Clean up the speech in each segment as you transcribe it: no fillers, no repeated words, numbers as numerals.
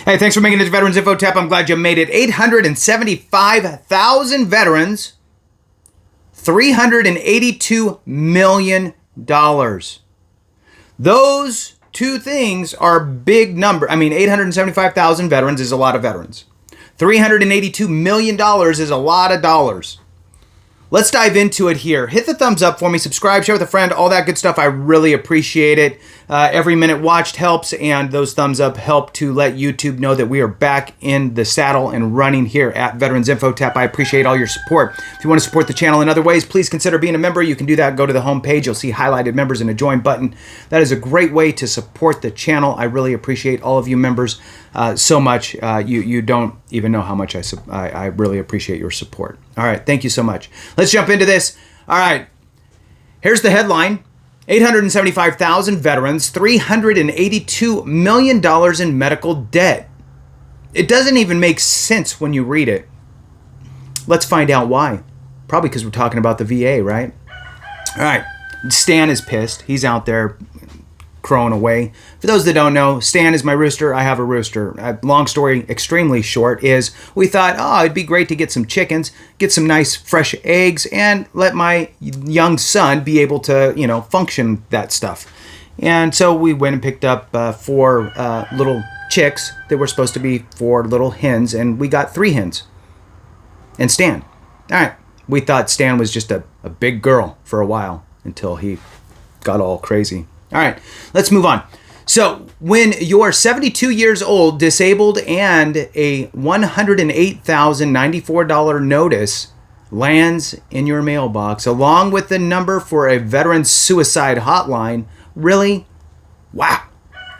Hey, thanks for making it to Veterans Info Tap. I'm glad you made it. 875,000 veterans, $382 million. Those two things are big number. I mean, 875,000 veterans is a lot of veterans. $382 million is a lot of dollars. Let's dive into it here. Hit the thumbs up for me, subscribe, share with a friend, all that good stuff. I really appreciate it. Every minute watched helps, and those thumbs up help to let YouTube know that we are back in the saddle and running here at Veterans Info Tap. I appreciate all your support. If you want to support the channel in other ways, please consider being a member. You can do that. Go to the home page. You'll see highlighted members and a join button. That is a great way to support the channel. I really appreciate all of you members so much. You don't even know how much I really appreciate your support. All right, thank you so much. Let's jump into this. All right, here's the headline. 875,000 veterans, $382 million in medical debt. It doesn't even make sense when you read it. Let's find out why. Probably because we're talking about the VA, right? All right, Stan is pissed. He's out there crowing away. For those that don't know, Stan is my rooster. I have a rooster. Long story, extremely short, is we thought, oh, it'd be great to get some chickens, get some nice fresh eggs, and let my young son be able to, function that stuff. And so we went and picked up 4 little chicks that were supposed to be 4 little hens, and we got 3 hens. And Stan. All right. We thought Stan was just a big girl for a while until he got all crazy. All right, let's move on. So when you're 72 years old, disabled, and a $108,094 notice lands in your mailbox, along with the number for a veteran's suicide hotline, really? Wow.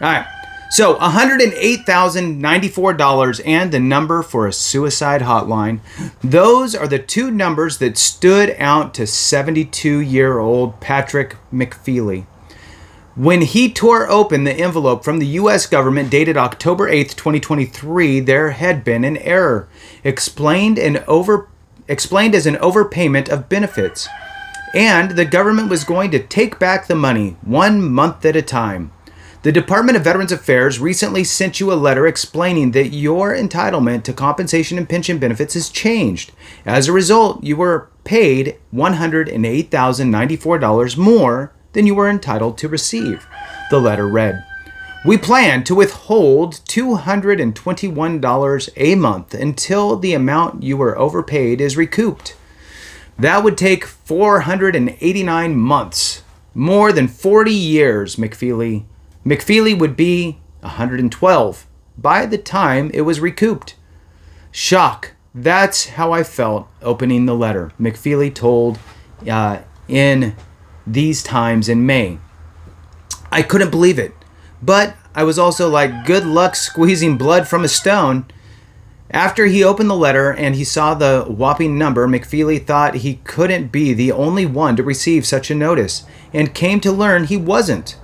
All right, so $108,094 and the number for a suicide hotline, those are the 2 numbers that stood out to 72-year-old Patrick McFeely. When he tore open the envelope from the U.S. government dated October 8th, 2023, there had been an error, explained as an overpayment of benefits, and the government was going to take back the money 1 month at a time. The Department of Veterans Affairs recently sent you a letter explaining that your entitlement to compensation and pension benefits has changed. As a result, you were paid $108,094 more than you were entitled to receive. The letter read, "We plan to withhold $221 a month until the amount you were overpaid is recouped. That would take 489 months, more than 40 years, McFeely. McFeely would be 112 by the time it was recouped." Shock. That's how I felt opening the letter, McFeely told in these times in May. I couldn't believe it, but I was also like, good luck squeezing blood from a stone. After he opened the letter and he saw the whopping number, McFeely thought he couldn't be the only one to receive such a notice, and came to learn he wasn't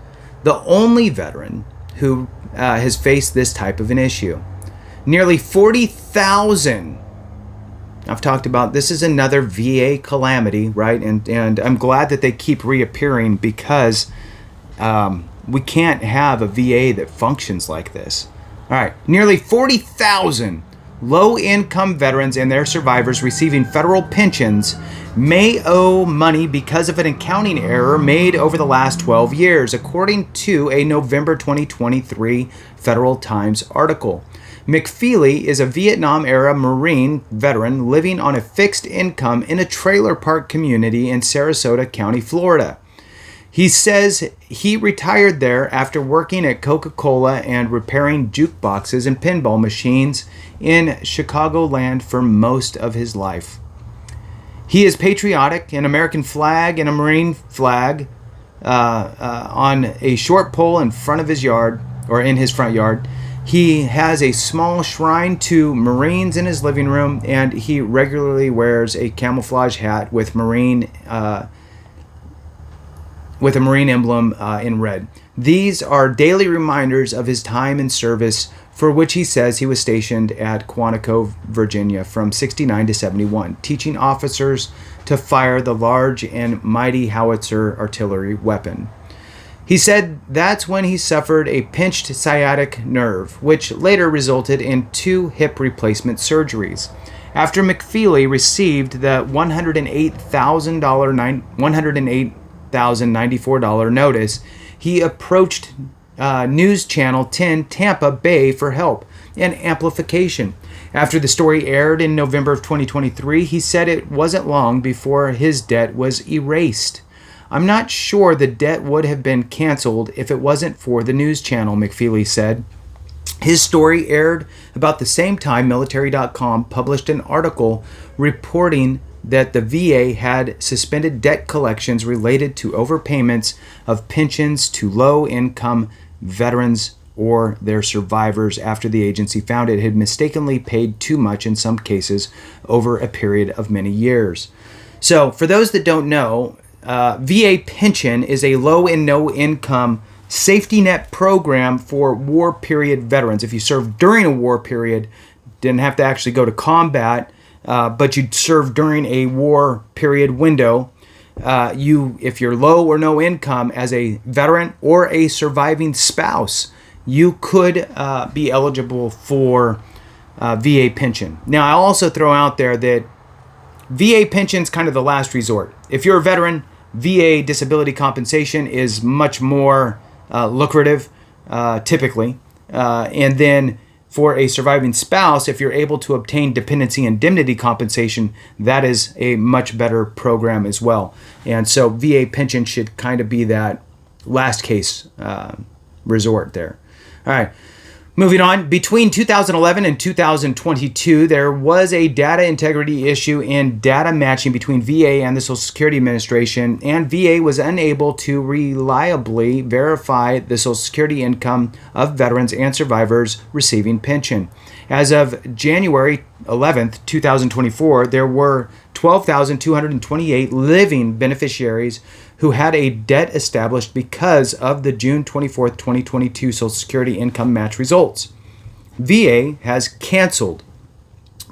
the only veteran who has faced this type of an issue. Nearly 40,000. I've talked about this is another VA calamity, right? And I'm glad that they keep reappearing because we can't have a VA that functions like this. All right, nearly 40,000 low-income veterans and their survivors receiving federal pensions may owe money because of an accounting error made over the last 12 years, according to a November 2023 Federal Times article. McFeely is a Vietnam-era Marine veteran living on a fixed income in a trailer park community in Sarasota County, Florida. He says he retired there after working at Coca-Cola and repairing jukeboxes and pinball machines in Chicagoland for most of his life. He is patriotic, an American flag and a Marine flag on a short pole in front of his yard, or in his front yard. He has a small shrine to Marines in his living room, and he regularly wears a camouflage hat with a Marine emblem in red. These are daily reminders of his time in service, for which he says he was stationed at Quantico, Virginia from 69 to 71, teaching officers to fire the large and mighty howitzer artillery weapon. He said that's when he suffered a pinched sciatic nerve, which later resulted in 2 hip replacement surgeries. After McFeely received the $108,094 notice, he approached News Channel 10 Tampa Bay for help and amplification. After the story aired in November of 2023, he said it wasn't long before his debt was erased. I'm not sure the debt would have been canceled if it wasn't for the news channel, McFeely said. His story aired about the same time Military.com published an article reporting that the VA had suspended debt collections related to overpayments of pensions to low-income veterans or their survivors after the agency found it had mistakenly paid too much in some cases over a period of many years. So, for those that don't know, VA pension is a low and no income safety net program for war period veterans. If you served during a war period, didn't have to actually go to combat, but you served during a war period window, if you're low or no income as a veteran or a surviving spouse, you could be eligible for VA pension. Now, I'll also throw out there that VA pension is kind of the last resort. If you're a veteran, VA disability compensation is much more lucrative, typically. And then for a surviving spouse, if you're able to obtain dependency indemnity compensation, that is a much better program as well. And so VA pension should kind of be that last case resort there. All right. Moving on, between 2011 and 2022, there was a data integrity issue in data matching between VA and the Social Security Administration, and VA was unable to reliably verify the Social Security income of veterans and survivors receiving pension. As of January 11th, 2024, there were 12,228 living beneficiaries who had a debt established because of the June 24th, 2022 Social Security income match results. VA has canceled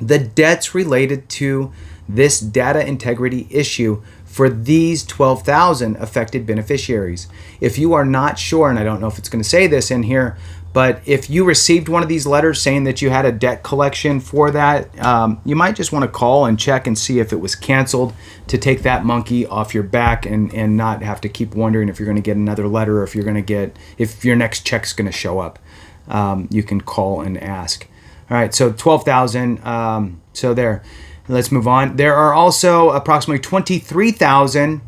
the debts related to this data integrity issue for these 12,000 affected beneficiaries. If you are not sure, and I don't know if it's going to say this in here, but if you received one of these letters saying that you had a debt collection for that, you might just want to call and check and see if it was canceled to take that monkey off your back and not have to keep wondering if you're going to get another letter or if your next check's going to show up. You can call and ask. All right, so 12,000. So there. Let's move on. There are also approximately 23,000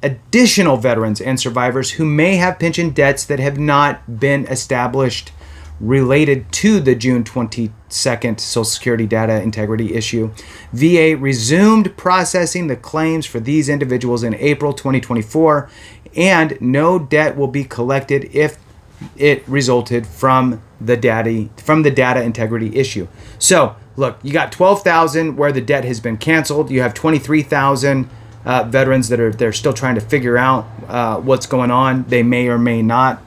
additional veterans and survivors who may have pension debts that have not been established related to the June 22nd Social Security data integrity issue. VA resumed processing the claims for these individuals in April 2024, and no debt will be collected if it resulted from the data integrity issue. So, look, you got 12,000 where the debt has been canceled. You have 23,000 veterans that they're still trying to figure out what's going on. They may or may not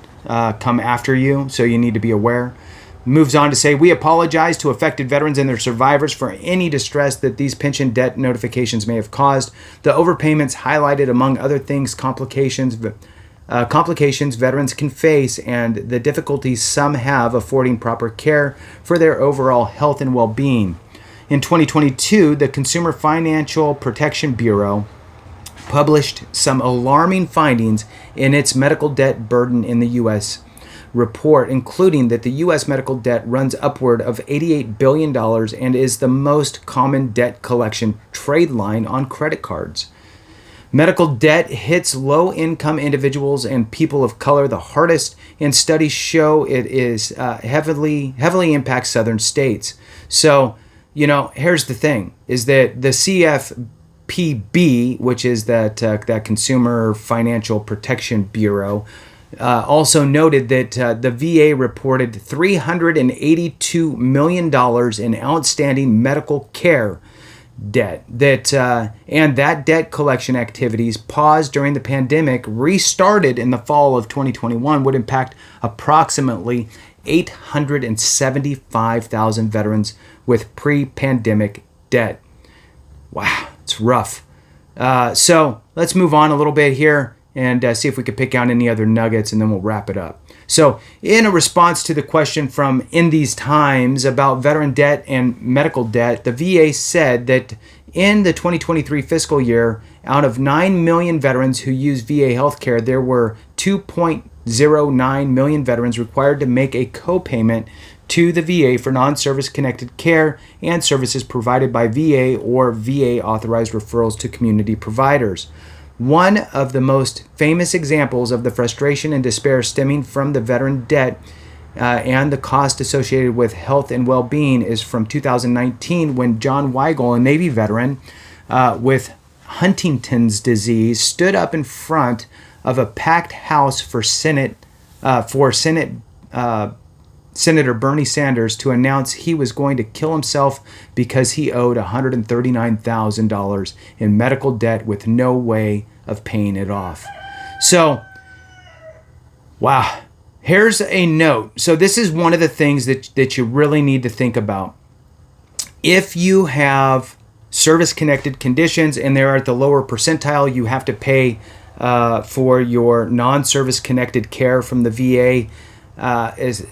come after you, so you need to be aware. Moves on to say, we apologize to affected veterans and their survivors for any distress that these pension debt notifications may have caused. The overpayments highlighted, among other things, complications veterans can face and the difficulties some have affording proper care for their overall health and well-being. In 2022, the Consumer Financial Protection Bureau published some alarming findings in its medical debt burden in the U.S. report, including that the U.S. medical debt runs upward of $88 billion and is the most common debt collection trade line on credit cards. Medical debt hits low-income individuals and people of color the hardest, and studies show it is heavily impacts southern states. So, here's the thing, is that the CFPB, which is that Consumer Financial Protection Bureau, also noted that the VA reported $382 million in outstanding medical care debt, and that debt collection activities paused during the pandemic, restarted in the fall of 2021, would impact approximately 875,000 veterans with pre-pandemic debt. Wow, it's rough. So let's move on a little bit here. and see if we could pick out any other nuggets, and then we'll wrap it up. So in a response to the question from In These Times about veteran debt and medical debt, the VA said that in the 2023 fiscal year, out of 9 million veterans who use VA healthcare, there were 2.09 million veterans required to make a copayment to the VA for non-service connected care and services provided by VA or VA authorized referrals to community providers. One of the most famous examples of the frustration and despair stemming from the veteran debt and the cost associated with health and well-being is from 2019, when John Weigel, a Navy veteran with Huntington's disease, stood up in front of a packed house for Senator Bernie Sanders to announce he was going to kill himself because he owed $139,000 in medical debt with no way of paying it off. So, wow. Here's a note. So this is one of the things that you really need to think about. If you have service-connected conditions and they're at the lower percentile, you have to pay for your non-service connected care from the VA.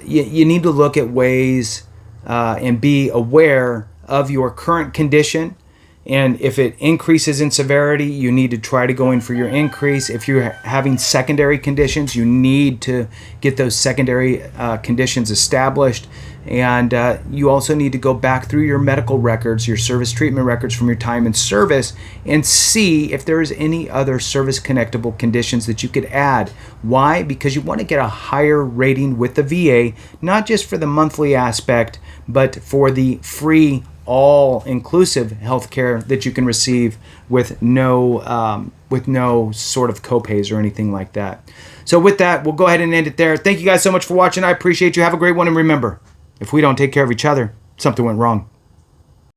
You need to look at ways and be aware of your current condition. And if it increases in severity, you need to try to go in for your increase. If you're having secondary conditions, you need to get those secondary conditions established. And you also need to go back through your medical records, your service treatment records from your time in service, and see if there is any other service connectable conditions that you could add. Why? Because you want to get a higher rating with the VA, not just for the monthly aspect, but for the free all-inclusive healthcare that you can receive with no sort of copays or anything like that. So with that, we'll go ahead and end it there. Thank you guys so much for watching. I appreciate you. Have a great one. And remember, if we don't take care of each other, something went wrong.